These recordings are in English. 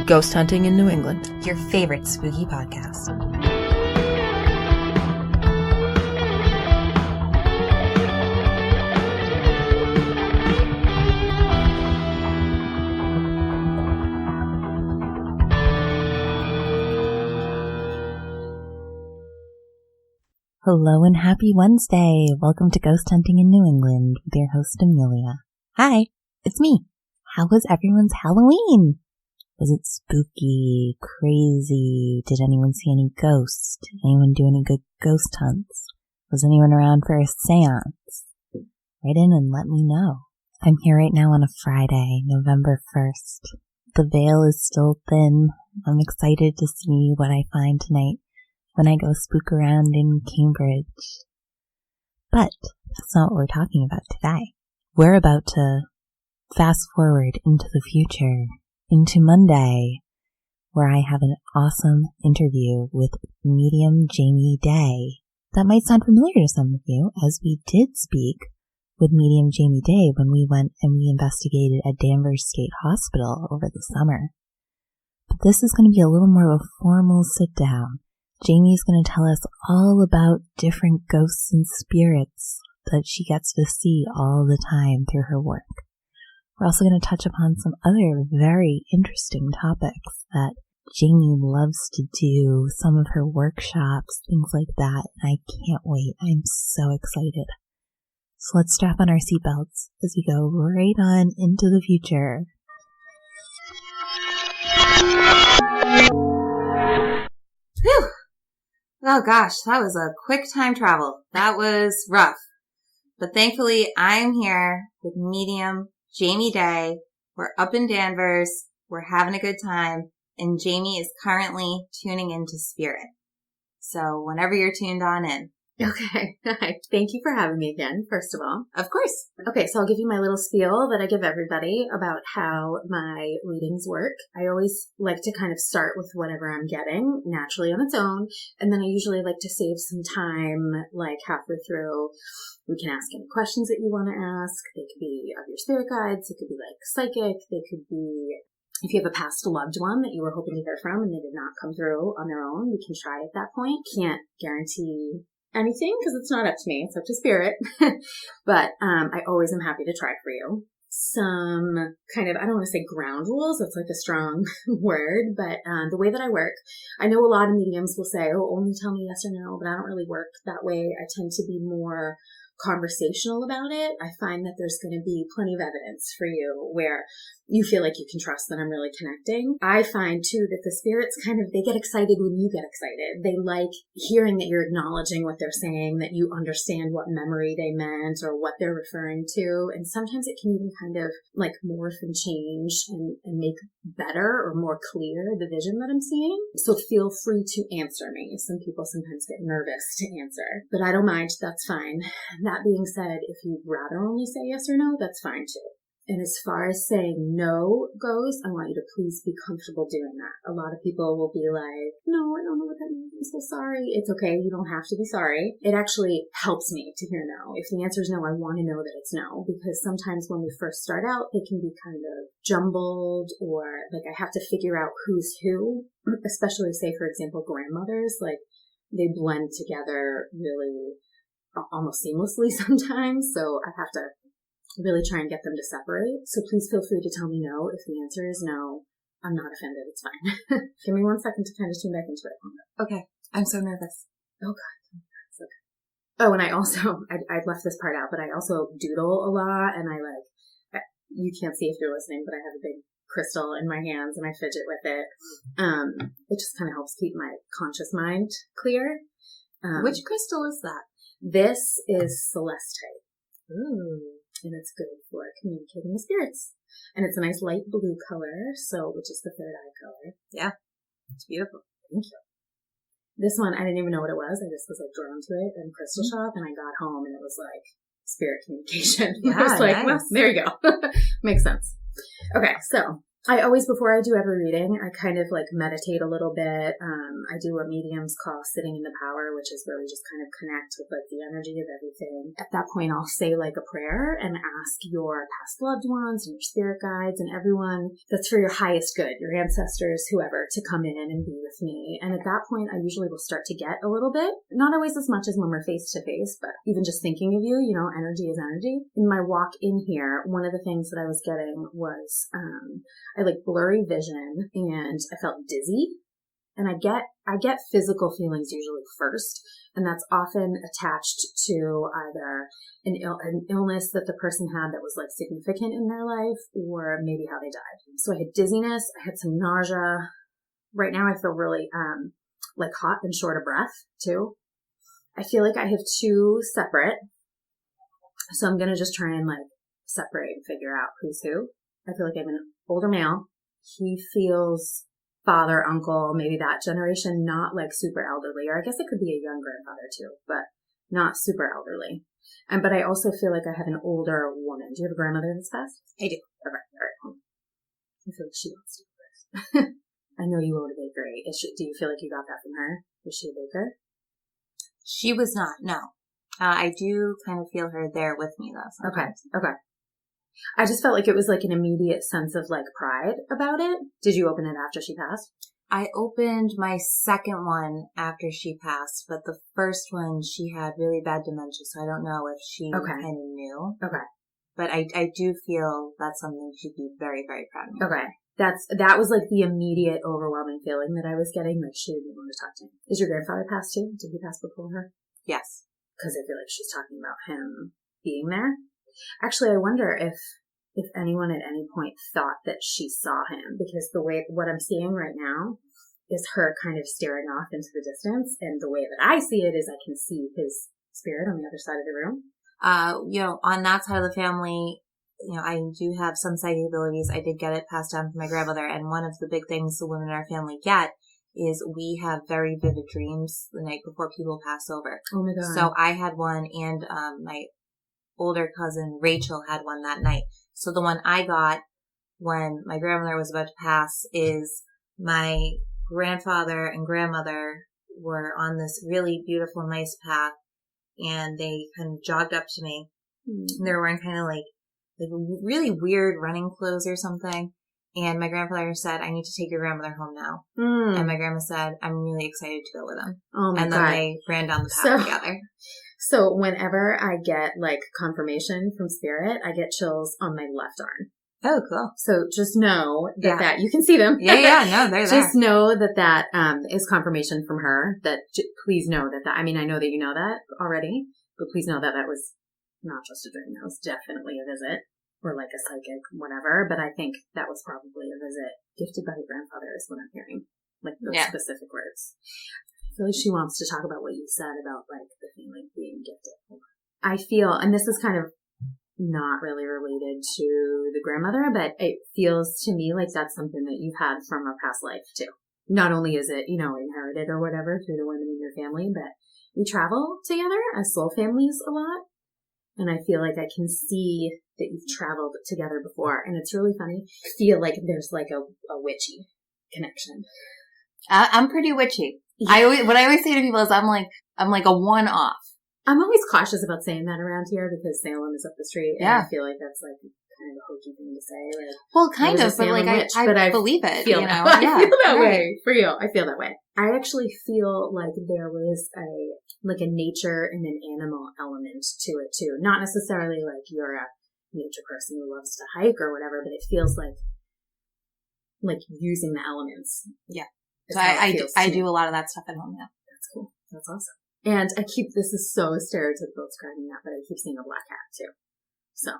Ghost Hunting in New England, your favorite spooky podcast. Hello and happy Wednesday. Welcome to Ghost Hunting in New England with your host Amelia. Hi, it's me. How was everyone's Halloween? Was it spooky, crazy? Did anyone see any ghosts? Did anyone do any good ghost hunts? Was anyone around for a seance? Write in and let me know. I'm here right now on a Friday, November 1st. The veil is still thin. I'm excited to see what I find tonight when I go spook around in Cambridge. But that's not what we're talking about today. We're about to fast forward into the future, into Monday, where I have an awesome interview with medium Jamie Day. That might sound familiar to some of you, as we did speak with medium Jamie Day when we went and we investigated at Danvers State Hospital over the summer. But this is going to be a little more of a formal sit-down. Jamie's going to tell us all about different ghosts and spirits that she gets to see all the time through her work. We're also going to touch upon some other very interesting topics that Jamie loves to do, some of her workshops, things like that, and I can't wait. I'm so excited. So let's strap on our seatbelts as we go right on into the future. Whew! Oh gosh, that was a quick time travel. That was rough. But thankfully, I'm here with medium Jamie Day. We're up in Danvers. We're having a good time. And Jamie is currently tuning into spirit. So whenever you're tuned on in. Okay. Thank you for having me again, first of all. Of course. Okay, so I'll give you my little spiel that I give everybody about how my readings work. I always like to kind of start with whatever I'm getting naturally on its own. And then I usually like to save some time, like halfway through. We can ask any questions that you want to ask. They could be of your spirit guides. It could be like psychic. They could be if you have a past loved one that you were hoping to hear from and they did not come through on their own. We can try at that point. Can't guarantee anything because it's not up to me. It's up to spirit. But I always am happy to try for you. Some kind of, I don't want to say ground rules. That's like a strong word. But the way that I work, I know a lot of mediums will say, oh, only tell me yes or no. But I don't really work that way. I tend to be more conversational about it. I find that there's going to be plenty of evidence for you where you feel like you can trust that I'm really connecting. I find too that the spirits they get excited when you get excited. They like hearing that you're acknowledging what they're saying, that you understand what memory they meant or what they're referring to. And sometimes it can even kind of like morph and change and make better or more clear the vision that I'm seeing. So feel free to answer me. Some people sometimes get nervous to answer, but I don't mind. That's fine. That being said, if you'd rather only say yes or no, that's fine too. And as far as saying no goes, I want you to please be comfortable doing that. A lot of people will be like, no, I don't know what that means. I'm so sorry. It's okay. You don't have to be sorry. It actually helps me to hear no. If the answer is no, I want to know that it's no, because sometimes when we first start out, they can be kind of jumbled or like I have to figure out who's who, especially say, for example, grandmothers, like they blend together really almost seamlessly sometimes. So I have to really try and get them to separate. So please feel free to tell me no. If the answer is no, I'm not offended. It's fine. Give me 1 second to kind of tune back into it. Okay. I'm so nervous. Oh God. It's okay. Oh, and I also, I left this part out, but I also doodle a lot and you can't see if you're listening, but I have a big crystal in my hands and I fidget with it. It just kind of helps keep my conscious mind clear. Which crystal is that? This is celestite. Ooh. And it's good for communicating with spirits. And it's a nice light blue color, which is the third eye color. Yeah. It's beautiful. Thank you. This one, I didn't even know what it was. I just was like drawn to it in crystal shop and I got home and it was like spirit communication. Yeah, I was like, nice. well, there you go. Makes sense. Okay. So I always, before I do every reading, I kind of like meditate a little bit. I do what mediums call sitting in the power, which is really just kind of connect with like the energy of everything. At that point, I'll say like a prayer and ask your past loved ones and your spirit guides and everyone that's for your highest good, your ancestors, whoever, to come in and be with me. And at that point, I usually will start to get a little bit, not always as much as when we're face to face, but even just thinking of you, you know, energy is energy. In my walk in here, one of the things that I was getting was, I like blurry vision and I felt dizzy, and I get physical feelings usually first, and that's often attached to either an illness that the person had that was like significant in their life, or maybe how they died. So I had dizziness, I had some nausea. Right now I feel really like hot and short of breath too. I feel like I have two separate, so I'm gonna just try and like separate and figure out who's who. I feel like I have an older male. He feels father, uncle, maybe that generation, not like super elderly, or I guess it could be a young grandfather too, but not super elderly. But I also feel like I have an older woman. Do you have a grandmother that's passed? I do. Okay, all right. I feel like she wants to go first. I know you own a bakery. Do you feel like you got that from her? Was she a baker? She was not, no. I do kind of feel her there with me though. Sometimes. Okay. I just felt like it was like an immediate sense of like pride about it. Did you open it after she passed? I opened my second one after she passed, but the first one, she had really bad dementia, so I don't know if she kind of knew. Okay. But I do feel that's something she'd be very, very proud of me. Okay. That was like the immediate overwhelming feeling that I was getting, like she didn't want to talk to me. Is your grandfather passed too? Did he pass before her? Yes. Because I feel like she's talking about him being there. Actually, I wonder if anyone at any point thought that she saw him, because what I'm seeing right now is her kind of staring off into the distance, and the way that I see it is I can see his spirit on the other side of the room. On that side of the family, I do have some psychic abilities. I did get it passed down from my grandmother, and one of the big things the women in our family get is we have very vivid dreams the night before people pass over. Oh my God. So I had one, and my older cousin Rachel had one that night. So the one I got when my grandmother was about to pass is my grandfather and grandmother were on this really beautiful, nice path, and they kind of jogged up to me. And they were wearing kind of like really weird running clothes or something. And my grandfather said, "I need to take your grandmother home now." And my grandma said, "I'm really excited to go with them." Oh my God. And then they ran down the path together. So whenever I get like confirmation from spirit, I get chills on my left arm. Oh, cool. So just know that you can see them. Yeah, no, they're there. Just know that is confirmation from her. Please know that I mean, I know that you know that already, but please know that was not just a dream. That was definitely a visit, or like a psychic, whatever. But I think that was probably a visit gifted by your grandfather is what I'm hearing. Like those specific words. I feel like she wants to talk about what you said about like the feeling being gifted. I feel, and this is kind of not really related to the grandmother, but it feels to me like that's something that you've had from a past life too. Not only is it, inherited or whatever through the women in your family, but we travel together as soul families a lot. And I feel like I can see that you've traveled together before. And it's really funny. I feel like there's like a witchy connection. I'm pretty witchy. What I always say to people is I'm like a one-off. I'm always cautious about saying that around here because Salem is up the street. And I feel like that's like kind of a hokey thing to say. Like, well, kind of, but like I believe it. Feel that. I feel that way for you. I feel that way. I actually feel like there was a nature and an animal element to it too. Not necessarily like you're a nature person who loves to hike or whatever, but it feels like using the elements. Yeah. So I do a lot of that stuff at home now. That's cool. That's awesome. And this is so stereotypical describing that, but I keep seeing a black cat too. So.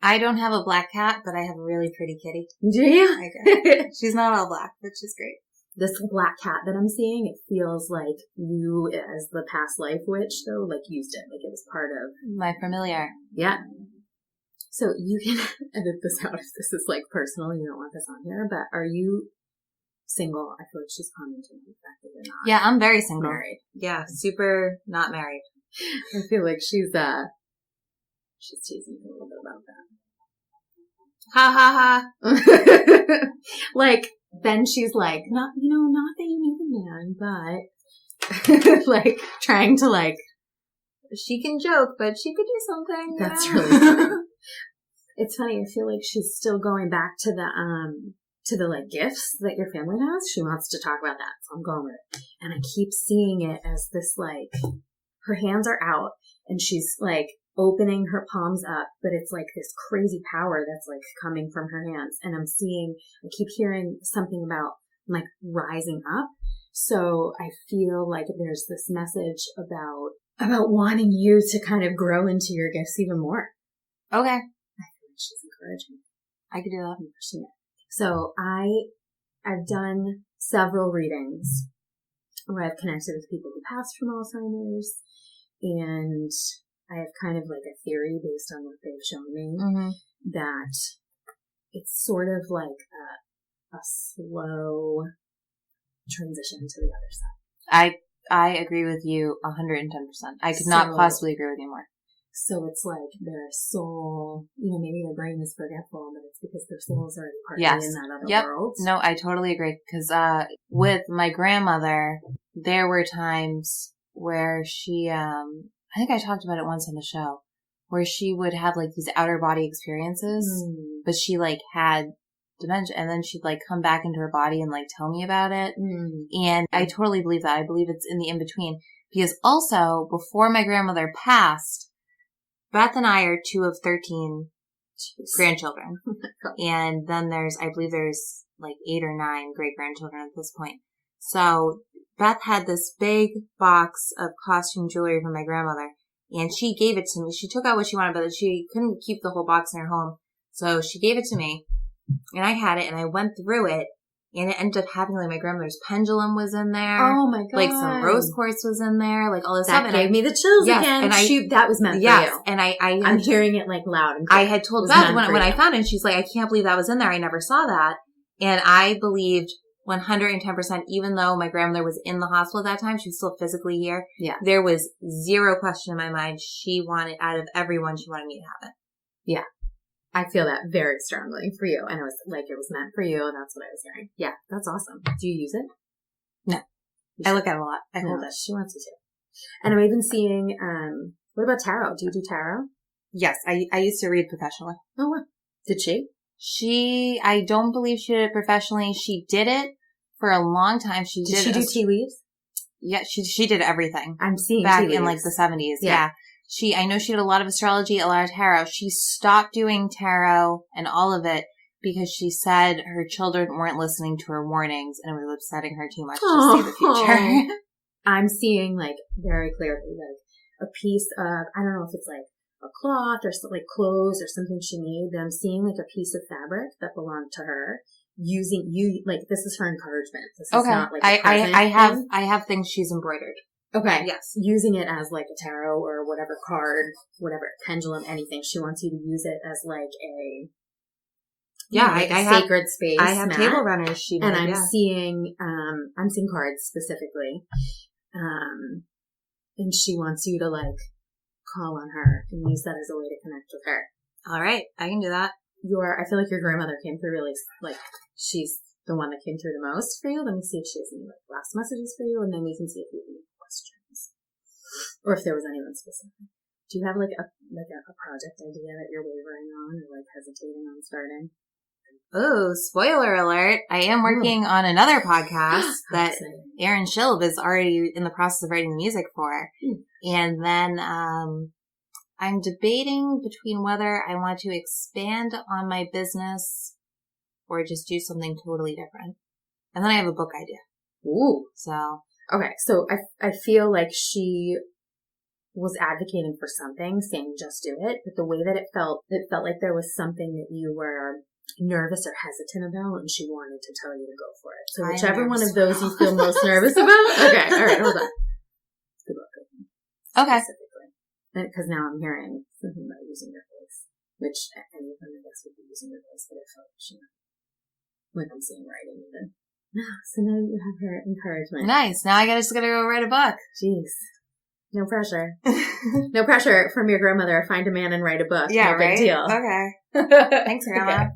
I don't have a black cat, but I have a really pretty kitty. Do you? I do. She's not all black, but she's great. This black cat that I'm seeing, it feels like you, as the past life witch, though, used it. Like it was part of... my familiar. Yeah. So you can edit this out if this is personal. You don't want this on here, but are you single? I feel like she's commenting on the fact that you're not. Yeah, I'm very single. Married. Yeah, super not married. I feel like she's teasing me a little bit about that. Ha ha ha. Like, then she's like, not that you need a man, but like trying to like. She can joke, but she could do something. That's really funny. It's funny. I feel like she's still going back to the like gifts that your family has. She wants to talk about that, so I'm going with it. And I keep seeing it as this like, her hands are out and she's like opening her palms up, but it's like this crazy power that's like coming from her hands. And I keep hearing something about like rising up. So I feel like there's this message about wanting you to kind of grow into your gifts even more. Okay. I feel like she's encouraging. I could do that. So I've done several readings where I've connected with people who passed from Alzheimer's, and I have kind of like a theory based on what they've shown me that it's sort of like a slow transition to the other side. I agree with you 110%. I could not possibly agree with you more. So it's like their soul, maybe their brain is forgetful, but it's because their soul is already partly in that other world. No, I totally agree. Because with my grandmother, there were times where she, I think I talked about it once on the show, where she would have like these outer body experiences, but she like had dementia, and then she'd like come back into her body and like tell me about it. And I totally believe that. I believe it's in the in-between, because also before my grandmother passed, Beth and I are 2 of 13 grandchildren. And then I believe there's like 8 or 9 great grandchildren at this point. So Beth had this big box of costume jewelry from my grandmother, and she gave it to me. She took out what she wanted, but she couldn't keep the whole box in her home. So she gave it to me. And I had it, and I went through it, and it ended up having, like, my grandmother's pendulum was in there. Oh, my God. Like, some rose quartz was in there, like, all this that stuff. That gave me the chills again. And Shoot, that was meant for you. And I'm hearing it, like, loud and clear. I had told Beth when I found it, and she's like, I can't believe that was in there. I never saw that. And I believed 110%, even though my grandmother was in the hospital at that time, she was still physically here. Yeah. There was zero question in my mind. Out of everyone, she wanted me to have it. Yeah. I feel that very strongly for you. And it was like, it was meant for you. And that's what I was hearing. Yeah. That's awesome. Do you use it? No. I look at it a lot. I hold it. She wants you to. And I'm even seeing, what about tarot? Do you do tarot? Yes. I used to read professionally. Oh, what? Did she? I don't believe she did it professionally. She did it for a long time. Did she do tea leaves? Yeah. She did everything. I'm seeing back tea leaves in like the 70s. Yeah. I know she did a lot of astrology, a lot of tarot. She stopped doing tarot and all of it because she said her children weren't listening to her warnings, and it was upsetting her too much to see the future. I'm seeing like very clearly like a piece of, I don't know if it's like a cloth or something, like clothes or something she made, but I'm seeing like a piece of fabric that belonged to her. Using you, like, this is her encouragement. This is not like I have things she's embroidered. Okay. Yes. Using it as like a tarot or whatever card, whatever pendulum, anything. She wants you to use it as like a sacred space. I have table runners. And I'm seeing cards specifically. And she wants you to like call on her and use that as a way to connect with her. All right, I can do that. I feel like your grandmother came through really, like, she's the one that came through the most for you. Let me see if she has any like last messages for you, and then we can see if you have any questions, or if there was anyone specific. Do you have like a project idea that you're wavering on or like hesitating on starting? Oh, spoiler alert. I am working on another podcast that Aaron Shilb is already in the process of writing the music for. And then I'm debating between whether I want to expand on my business or just do something totally different. And then I have a book idea. Ooh. So. Okay. So I feel like she was advocating for something, saying just do it. But the way that it felt like there was something that you were nervous or hesitant about, and she wanted to tell you to go for it. So whichever one of those you feel most nervous about. Okay. All right. Hold on. Good luck. Okay. Specifically. Because now I'm hearing something about using your voice, which any of them, I guess, would be using your voice, but I felt like I'm seeing writing even. So now you have her encouragement. Nice. Now I just gotta go write a book. Jeez. No pressure. No pressure from your grandmother. Find a man and write a book. Yeah, no right? big deal. Okay. Thanks, Grandma.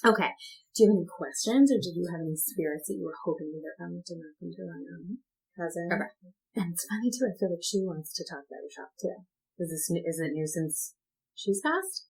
Okay. Do you have any questions, or did you have any spirits that you were hoping to get from to knock into on your own? Cousin. Okay. And it's funny too. I feel like she wants to talk about your shop too. Is it new since she's passed?